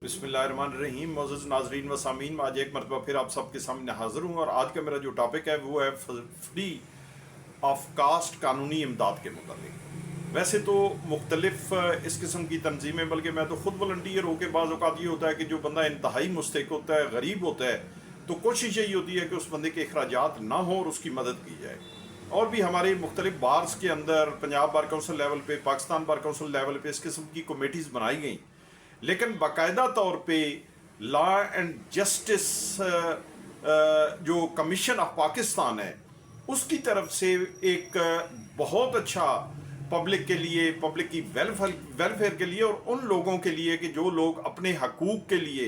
बिस्मिल्लाहिर्रहमानिर्रहीम। मोअज़्ज़ज़ नाज़रीन व सामीन, आज एक मरतबा फिर आप सबके सामने हाज़िर हूँ और आज का मेरा जो टॉपिक है वो है फ्री ऑफ कास्ट कानूनी इमदाद के मुतालिक। वैसे तो मुख्तलिफ इस किस्म की तंजीमें, बल्कि मैं तो ख़ुद वॉलंटियर होकर बाज़ औक़ात ये होता है कि जो बंदा इंतहाई मुस्तहिक़ होता है, गरीब होता है, तो कोशिश यही होती है कि उस बंदे के अखराजात ना हो और उसकी मदद की जाए। और भी हमारे मुख्तलिफ बार्स के अंदर पंजाब बार काउंसिल लेवल पे, पाकिस्तान बार काउंसिल लेवल पे इस किस्म की कमेटीज़ बनाई गई, लेकिन बाकायदा तौर पे लॉ एंड जस्टिस जो कमीशन ऑफ पाकिस्तान है उसकी तरफ से एक बहुत अच्छा पब्लिक के लिए, पब्लिक की वेलफेयर के लिए और उन लोगों के लिए कि जो लोग अपने हकूक़ के लिए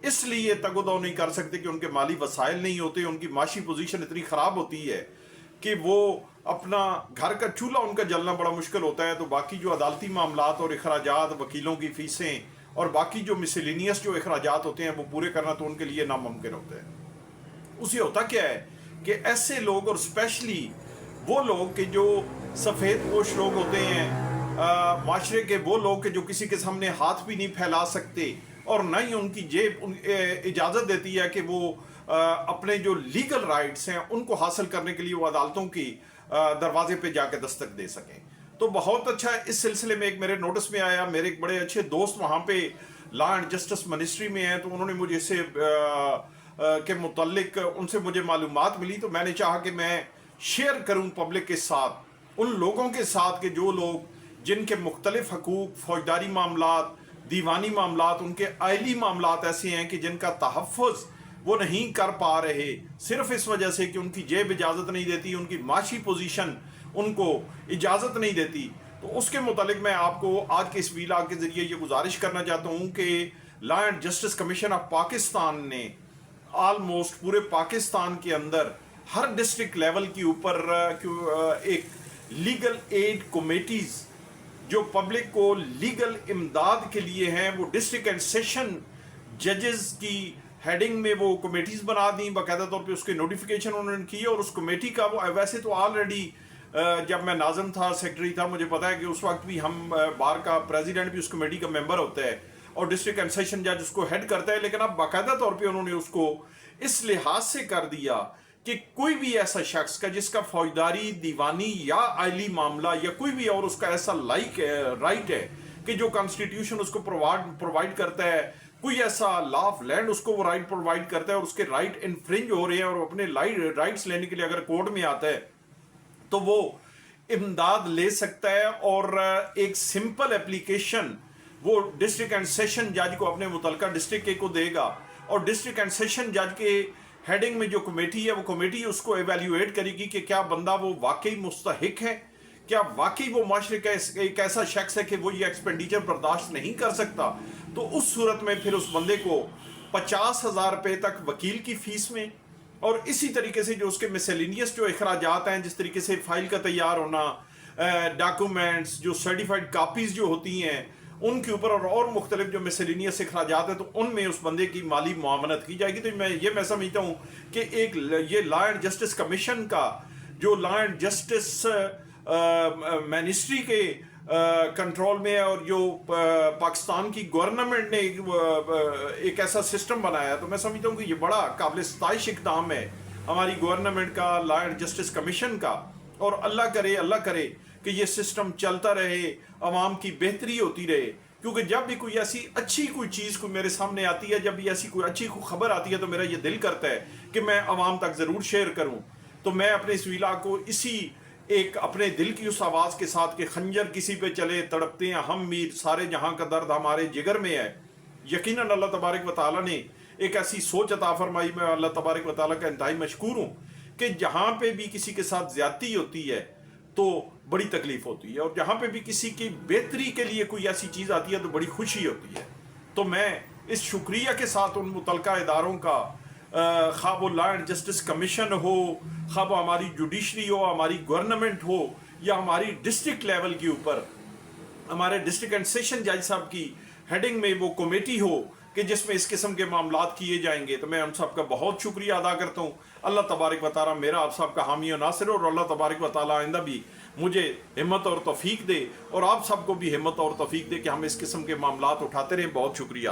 इसलिए तगोदो नहीं कर सकते कि उनके माली वसाइल नहीं होते, उनकी माशी पोजीशन इतनी ख़राब होती है कि वो अपना घर का चूल्हा उनका जलना बड़ा मुश्किल होता है, तो बाकी जो अदालती मामलात और अखराजात, वकीलों की फ़ीसें और बाकी जो मिसलिनियस जो अखराजात होते हैं वो पूरे करना तो उनके लिए नामुमकिन होता है। उसे होता क्या है कि ऐसे लोग, और स्पेशली वो लोग कि जो सफ़ेद पोश लोग होते हैं, माशरे के वो लोग कि जो किसी के सामने हाथ भी नहीं फैला सकते और ना ही उनकी जेब इजाज़त देती है कि वो अपने जो लीगल राइट्स हैं उनको हासिल करने के लिए वो अदालतों की दरवाजे पे जाके दस्तक दे सकें। तो बहुत अच्छा इस सिलसिले में एक मेरे नोटिस में आया, मेरे एक बड़े अच्छे दोस्त वहाँ पे लॉ एंड जस्टिस मिनिस्ट्री में हैं, तो उन्होंने मुझे इससे के मुतल्लिक उनसे मुझे मालूमात मिली, तो मैंने चाहा कि मैं शेयर करूँ पब्लिक के साथ, उन लोगों के साथ कि जो लोग जिनके मुख्तलिफ हकूक़, फौजदारी मामलात, दीवानी मामलात, उनके आइली मामलात ऐसे हैं कि जिनका तहफ़्फ़ुज़ वो नहीं कर पा रहे सिर्फ इस वजह से कि उनकी जेब इजाज़त नहीं देती, उनकी माशी पोजीशन उनको इजाज़त नहीं देती। तो उसके मुतालिक मैं आपको आज के इस वीडियो के ज़रिए ये गुजारिश करना चाहता हूँ कि law and justice commission of Pakistan ने आलमोस्ट पूरे पाकिस्तान के अंदर हर डिस्ट्रिक्ट लेवल के ऊपर एक लीगल एड कमेटीज़ जो पब्लिक को लीगल इमदाद के लिए हैं, वो डिस्ट्रिक्ट एंड सेशन जजेस की हेडिंग में वो कमेटीज़ बना दी, बाकायदा तौर पे उसके नोटिफिकेशन उन्होंने की। और उस कमेटी का वो वैसे तो ऑलरेडी जब मैं नाज़िम था, सेक्रेटरी था, मुझे पता है कि उस वक्त भी हम बार का प्रेसिडेंट भी उस कमेटी का मेंबर होता है और डिस्ट्रिक्ट एंड सेशन जज उसको हेड करता है। लेकिन अब बाकायदा तौर पे उन्होंने उसको इस लिहाज से कर दिया कि कोई भी ऐसा शख्स का जिसका फौजदारी, दीवानी या आइली मामला या कोई भी और उसका ऐसा राइट है कि जो कॉन्स्टिट्यूशन उसको प्रोवाइड करता है, कोई ऐसा लॉ ऑफ लैंड उसको वो राइट प्रोवाइड करता है और उसके राइट इन्फ्रिंज हो रहे हैं और अपने राइट्स लेने के लिए अगर कोर्ट में आता है तो वो इमदाद ले सकता है। और एक सिंपल एप्लीकेशन वो डिस्ट्रिक्ट एंड सेशन जज को, अपने मुतलका डिस्ट्रिक्ट के को देगा और डिस्ट्रिक्ट एंड सेशन जज के हेडिंग में जो कमेटी है वो कमेटी उसको एवेल्यूएट करेगी कि क्या बंदा वो वाकई मुस्तहिक है, क्या वाकई वो माशरे का एक ऐसा शख्स है कि वो ये एक्सपेंडिचर बर्दाश्त नहीं कर सकता। तो उस सूरत में फिर उस बंदे को 50,000 रुपये तक वकील की फ़ीस में, और इसी तरीके से जो उसके मिसलिनियस जो अखराजात हैं, जिस तरीके से फाइल का तैयार होना, डॉक्यूमेंट्स, जो सर्टिफाइड कापीज़ जो होती हैं उनके ऊपर और मुख्तलिफ जो मिसलिनियस अखराजात हैं, तो उनमें उस बंदे की माली मुआवनत की जाएगी। तो मैं समझता हूँ कि एक ये लॉ एंड जस्टिस कमीशन का जो लॉ एंड जस्टिस मिनिस्ट्री के कंट्रोल में है और जो पाकिस्तान की गवर्नमेंट ने एक ऐसा सिस्टम बनाया, तो मैं समझता हूँ कि ये बड़ा काबिल सताइश इक़दाम है हमारी गवर्नमेंट का, लॉ एंड जस्टिस कमीशन का। और अल्लाह करे कि ये सिस्टम चलता रहे, अवाम की बेहतरी होती रहे, क्योंकि जब भी कोई ऐसी अच्छी कोई चीज़ कोई मेरे सामने आती है, जब भी ऐसी कोई अच्छी खबर आती है, तो मेरा ये दिल करता है कि मैं अवाम तक ज़रूर शेयर करूँ। तो मैं अपने इस वीडियो को इसी एक अपने दिल की उस आवाज़ के साथ कि खंजर किसी पे चले तड़पते हैं हम मीर, सारे जहां का दर्द हमारे जिगर में है। यकीनन अल्लाह तबारक व तआला ने एक ऐसी सोच अता फरमाई। मैं अल्लाह तबारक व तआला का इंतहाई मशकूर हूँ कि जहाँ पे भी किसी के साथ ज्यादती होती है तो बड़ी तकलीफ होती है, और जहाँ पे भी किसी की बेहतरी के लिए कोई ऐसी चीज़ आती है तो बड़ी खुशी होती है। तो मैं इस शुक्रिया के साथ उन मुतलका इदारों का, खा वो लॉ एंड जस्टिस कमीशन हो, खा वो हमारी जुडिशरी हो, हमारी गवर्नमेंट हो, या हमारी डिस्ट्रिक्ट लेवल के ऊपर हमारे डिस्ट्रिक्ट एंड सेशन जज साहब की हेडिंग में वो कमेटी हो कि जिसमें इस किस्म के मामलात किए जाएंगे, तो मैं हम सब का बहुत शुक्रिया अदा करता हूँ। अल्लाह तबारक व तआला मेरा आप सब का हामी और नासिर हो, और अल्लाह तबारक व तआला आइंदा भी मुझे हिम्मत और तौफीक दे और आप सबको भी हिम्मत और तौफीक दे कि हम इस किस्म के मामलात उठाते रहें। बहुत शुक्रिया।